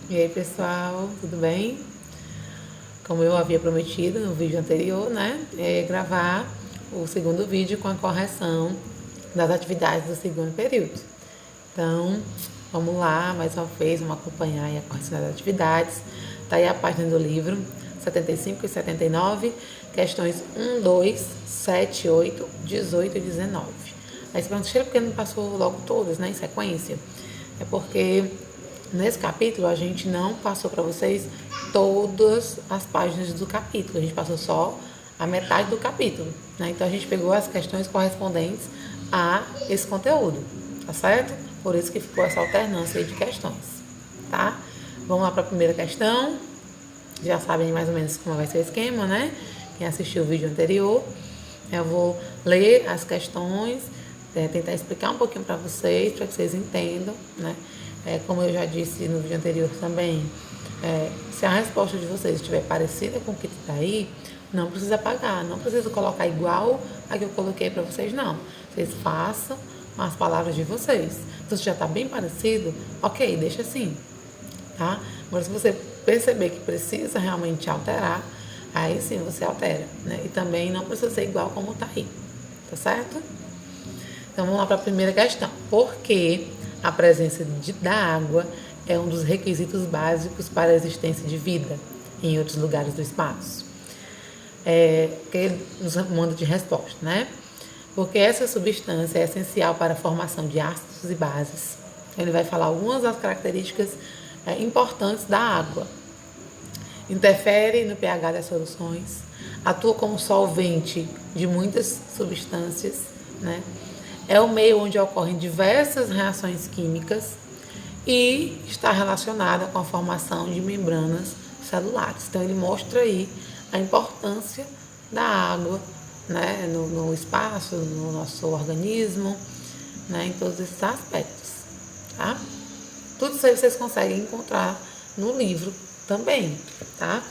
E aí, pessoal, tudo bem? Como eu havia prometido no vídeo anterior, né? Gravar o segundo vídeo com a correção das atividades do segundo período. Então, vamos lá, mais uma vez, vamos acompanhar aí a correção das atividades. Tá aí a página do livro, 75 e 79, questões 1, 2, 7, 8, 18 e 19. Aí você pergunta, porque não passou logo todas, né, em sequência? É porque nesse capítulo a gente não passou para vocês todas as páginas do capítulo, a gente passou só a metade do capítulo, né? Então a gente pegou as questões correspondentes a esse conteúdo, tá certo? Por isso que ficou essa alternância aí de questões, tá? Vamos lá para a primeira questão. Já sabem mais ou menos como vai ser o esquema, né? Quem assistiu o vídeo anterior, eu vou ler as questões, tentar explicar um pouquinho para que vocês entendam, né? Como eu já disse no vídeo anterior também, se a resposta de vocês estiver parecida com o que está aí, não precisa apagar, não precisa colocar igual a que eu coloquei para vocês, não. Vocês façam com as palavras de vocês. Se já está bem parecido, ok, deixa assim, tá? Agora, se você perceber que precisa realmente alterar, aí sim você altera, né? E também não precisa ser igual como está aí, tá certo? Então vamos lá para a primeira questão. Por que a presença da água é um dos requisitos básicos para a existência de vida em outros lugares do espaço? Que ele nos manda de resposta, né? Porque essa substância é essencial para a formação de ácidos e bases. Ele vai falar algumas das características importantes da água. Interfere no pH das soluções, atua como solvente de muitas substâncias, né? É o meio onde ocorrem diversas reações químicas e está relacionada com a formação de membranas celulares. Então ele mostra aí a importância da água, né, no espaço, no nosso organismo, né, em todos esses aspectos, tá? Tudo isso aí vocês conseguem encontrar no livro também, tá?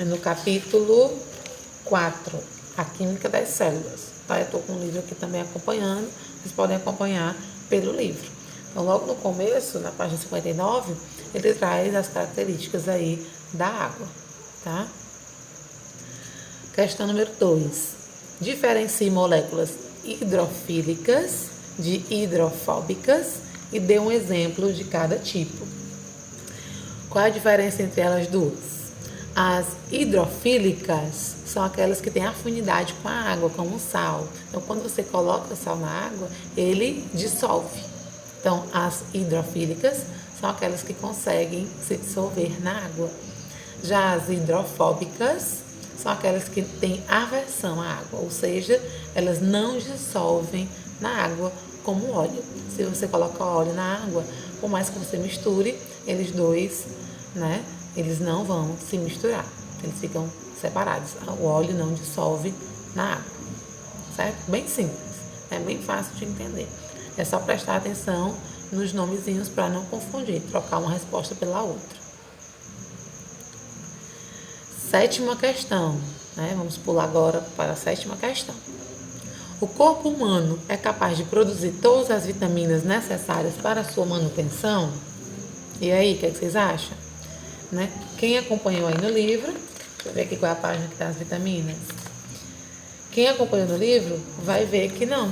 No capítulo 4, a química das células, tá? Eu tô com o livro aqui também acompanhando, vocês podem acompanhar pelo livro. Então, logo no começo, na página 59, ele traz as características aí da água, tá? Questão número 2. Diferencie moléculas hidrofílicas de hidrofóbicas e dê um exemplo de cada tipo. Qual a diferença entre elas duas? As hidrofílicas são aquelas que têm afinidade com a água, como o sal. Então, quando você coloca o sal na água, ele dissolve. Então, as hidrofílicas são aquelas que conseguem se dissolver na água. Já as hidrofóbicas são aquelas que têm aversão à água, ou seja, elas não dissolvem na água como óleo. Se você coloca óleo na água, por mais que você misture, eles dois, né, eles não vão se misturar, eles ficam separados. O óleo não dissolve na água, certo? Bem simples, é bem fácil de entender. É só prestar atenção nos nomezinhos para não confundir, trocar uma resposta pela outra. Sétima questão, né? Vamos pular agora para a sétima questão. O corpo humano é capaz de produzir todas as vitaminas necessárias para a sua manutenção? E aí, o que vocês acham? Né? Quem acompanhou aí no livro, deixa eu ver aqui qual é a página que está as vitaminas. Quem acompanhou no livro vai ver que não,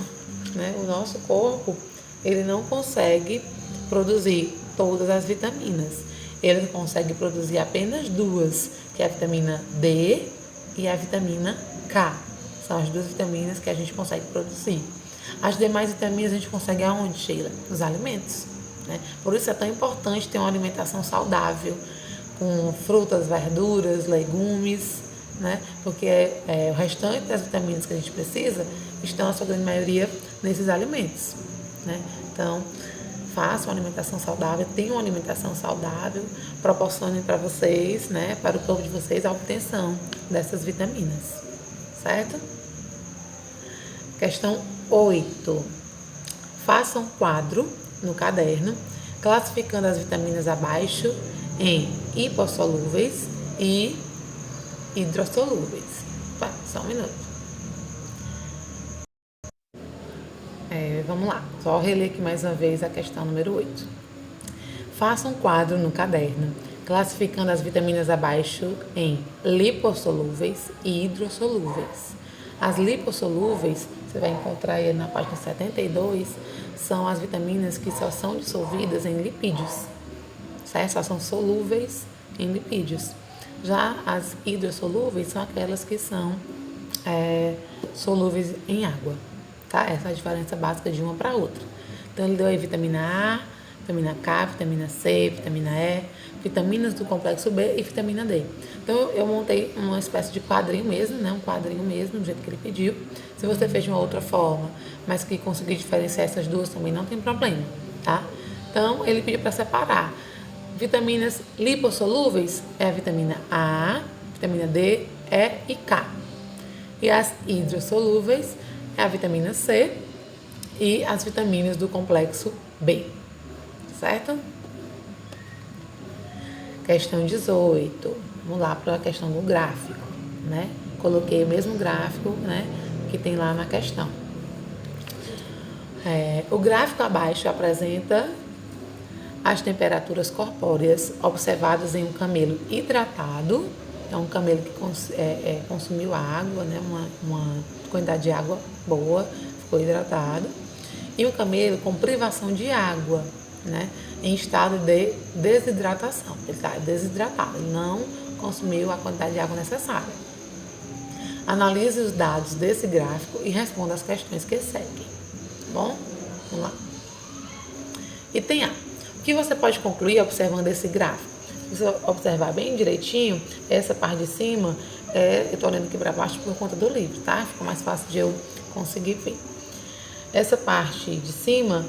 né? O nosso corpo, ele não consegue produzir todas as vitaminas. Ele consegue produzir apenas duas, que é a vitamina D e a vitamina K. São as duas vitaminas que a gente consegue produzir. As demais vitaminas a gente consegue aonde, Sheila? Nos alimentos, né? Por isso é tão importante ter uma alimentação saudável, com frutas, verduras, legumes, né? Porque o restante das vitaminas que a gente precisa estão, na sua grande maioria, nesses alimentos, né? Então, façam uma alimentação saudável, tenham uma alimentação saudável, proporcionem para vocês, né, para o corpo de vocês, a obtenção dessas vitaminas, certo? Questão 8. Faça um quadro no caderno, classificando as vitaminas abaixo em hipossolúveis e hidrossolúveis. Só um minuto. Vamos lá, só reler aqui mais uma vez a questão número 8. Faça um quadro no caderno, classificando as vitaminas abaixo em lipossolúveis e hidrossolúveis. As lipossolúveis, você vai encontrar aí na página 72, são as vitaminas que só são dissolvidas em lipídios, certo? Só são solúveis em lipídios. Já as hidrossolúveis são aquelas que são solúveis em água, tá? Essa é a diferença básica de uma para outra. Então, ele deu aí vitamina A, vitamina K, vitamina C, vitamina E, vitaminas do complexo B e vitamina D. Então, eu montei uma espécie de quadrinho mesmo, né? Um quadrinho mesmo, do jeito que ele pediu. Se você fez de uma outra forma, mas que conseguir diferenciar essas duas também não tem problema, tá? Então, ele pediu para separar. Vitaminas lipossolúveis é a vitamina A, vitamina D, E e K. E as hidrossolúveis é a vitamina C e as vitaminas do complexo B, certo? Questão 18. Vamos lá para a questão do gráfico, né? Coloquei o mesmo gráfico, né, que tem lá na questão. O gráfico abaixo apresenta as temperaturas corpóreas observadas em um camelo hidratado. É um camelo que consumiu água, né, uma quantidade de água boa, ficou hidratado. E um camelo com privação de água, né, em estado de desidratação. Ele está desidratado, ele não consumiu a quantidade de água necessária. Analise os dados desse gráfico e responda as questões que seguem. Tá bom? Vamos lá. Item A. O que você pode concluir observando esse gráfico? Se você observar bem direitinho, essa parte de cima, eu estou olhando aqui para baixo por conta do livro, tá? Fica mais fácil de eu conseguir ver. Essa parte de cima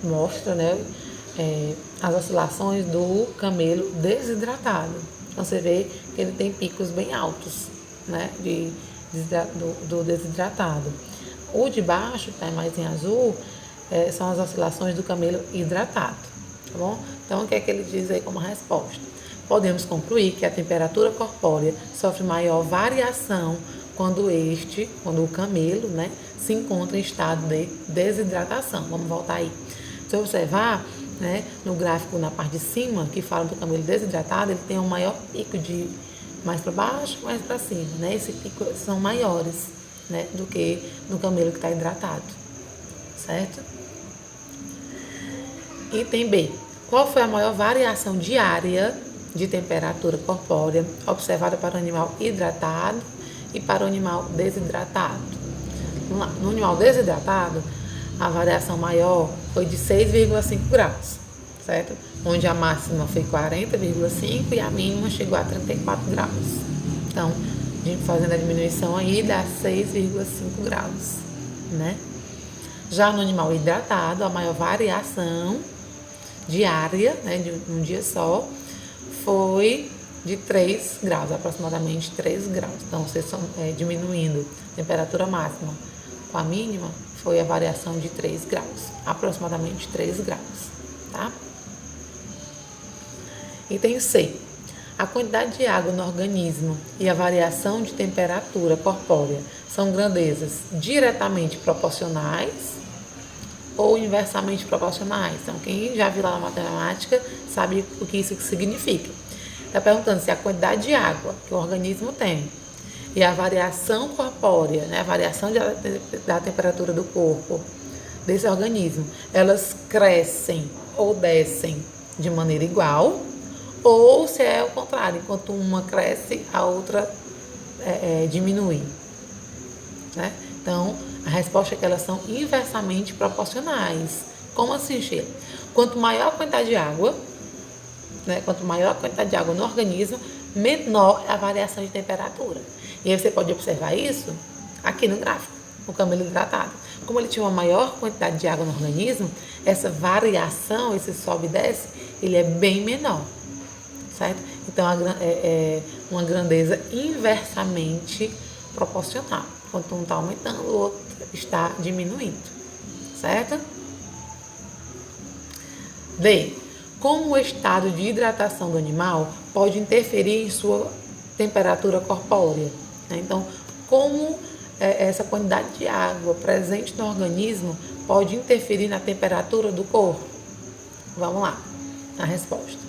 mostra, né, as oscilações do camelo desidratado. Então, você vê que ele tem picos bem altos, né, do desidratado. O de baixo, que está mais em azul, são as oscilações do camelo hidratado, tá bom? Então, o que é que ele diz aí como resposta? Podemos concluir que a temperatura corpórea sofre maior variação quando o camelo, né, se encontra em estado de desidratação. Vamos voltar aí. Se observar, né, no gráfico na parte de cima, que fala do camelo desidratado, ele tem um maior pico de mais para baixo, mais para cima, né? Esses picos são maiores, né, do que no camelo que está hidratado, certo? Item B. Qual foi a maior variação diária de temperatura corpórea observada para o animal hidratado e para o animal desidratado? Vamos lá. No animal desidratado, a variação maior foi de 6,5 graus, certo? Onde a máxima foi 40,5 e a mínima chegou a 34 graus. Então, a gente fazendo a diminuição aí dá 6,5 graus, né? Já no animal hidratado, a maior variação diária, né, de um dia só, foi de 3 graus, aproximadamente 3 graus. Então, vocês estão diminuindo a temperatura máxima com a mínima, foi a variação de 3 graus, aproximadamente 3 graus, tá? Item C. A quantidade de água no organismo e a variação de temperatura corpórea são grandezas diretamente proporcionais ou inversamente proporcionais. Então, quem já viu lá na matemática sabe o que isso significa. Está perguntando se a quantidade de água que o organismo tem e a variação corpórea, né, a variação da temperatura do corpo desse organismo, elas crescem ou descem de maneira igual, ou se é o contrário, enquanto uma cresce, a outra diminui, né? Então, a resposta é que elas são inversamente proporcionais. Como assim, Sheila? Quanto maior a quantidade de água, né, quanto maior a quantidade de água no organismo, menor é a variação de temperatura. E aí você pode observar isso aqui no gráfico, o camelo hidratado. Como ele tinha uma maior quantidade de água no organismo, essa variação, esse sobe e desce, ele é bem menor, certo? Então, é uma grandeza inversamente proporcional. Enquanto um está aumentando, o outro está diminuindo, certo? D. Como o estado de hidratação do animal pode interferir em sua temperatura corpórea? Então, como essa quantidade de água presente no organismo pode interferir na temperatura do corpo? Vamos lá. a resposta.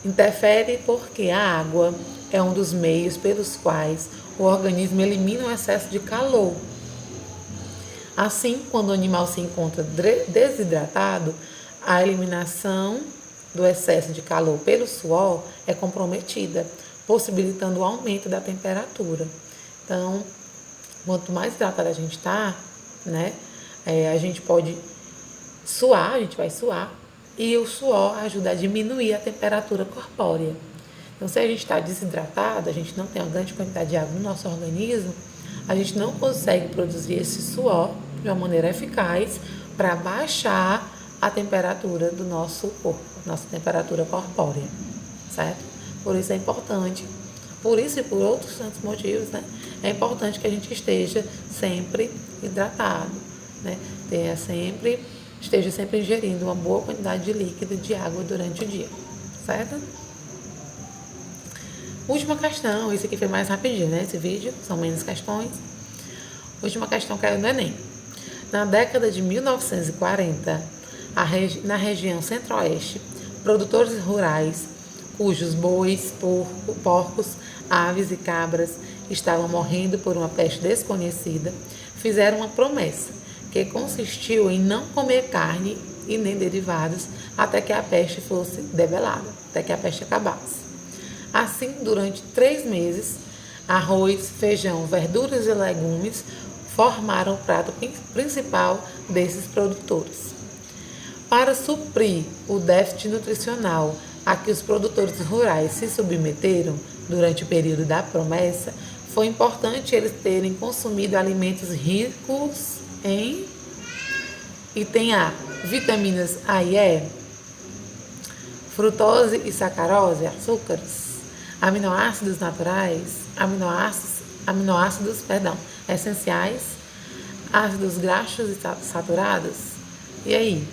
Interfere porque a água é um dos meios pelos quais o organismo elimina o excesso de calor. Assim, quando o animal se encontra desidratado, a eliminação do excesso de calor pelo suor é comprometida, possibilitando o aumento da temperatura. Então, quanto mais hidratado a gente está, né, a gente pode suar, a gente vai suar, e o suor ajuda a diminuir a temperatura corpórea. Então, se a gente está desidratado, a gente não tem uma grande quantidade de água no nosso organismo, a gente não consegue produzir esse suor de uma maneira eficaz para baixar a temperatura do nosso corpo, nossa temperatura corpórea, certo? Por isso é importante, por isso e por outros tantos motivos, né? É importante que a gente esteja sempre hidratado, né? Esteja sempre ingerindo uma boa quantidade de líquido de água durante o dia, certo? Última questão, esse aqui foi mais rapidinho, né? Esse vídeo, são menos questões. Última questão caiu no Enem. Na década de 1940, na região centro-oeste, produtores rurais, cujos bois, porcos, aves e cabras estavam morrendo por uma peste desconhecida, fizeram uma promessa, que consistiu em não comer carne e nem derivados até que a peste fosse debelada, até que a peste acabasse. Assim, durante 3 meses, arroz, feijão, verduras e legumes formaram o prato principal desses produtores. Para suprir o déficit nutricional a que os produtores rurais se submeteram durante o período da promessa, foi importante eles terem consumido alimentos ricos em item A, vitaminas A e E, frutose e sacarose, açúcares, aminoácidos naturais, aminoácidos, essenciais, ácidos graxos e saturados. E aí,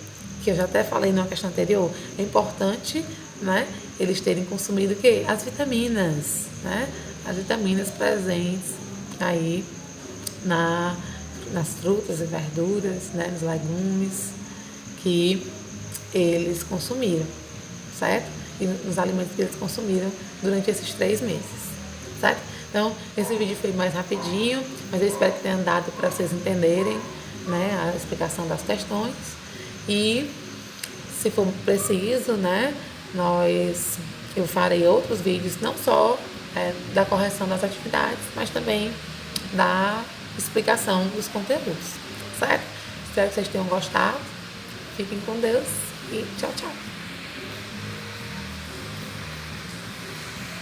que eu já até falei numa questão anterior, é importante, né, eles terem consumido o quê? As vitaminas, né? As vitaminas presentes aí nas frutas e verduras, né, nos legumes que eles consumiram, certo? E nos alimentos que eles consumiram durante esses 3 meses, certo? Então, esse vídeo foi mais rapidinho, mas eu espero que tenha dado para vocês entenderem, né, a explicação das questões. E, se for preciso, né, eu farei outros vídeos, não só da correção das atividades, mas também da explicação dos conteúdos, certo? Espero que vocês tenham gostado. Fiquem com Deus e tchau, tchau.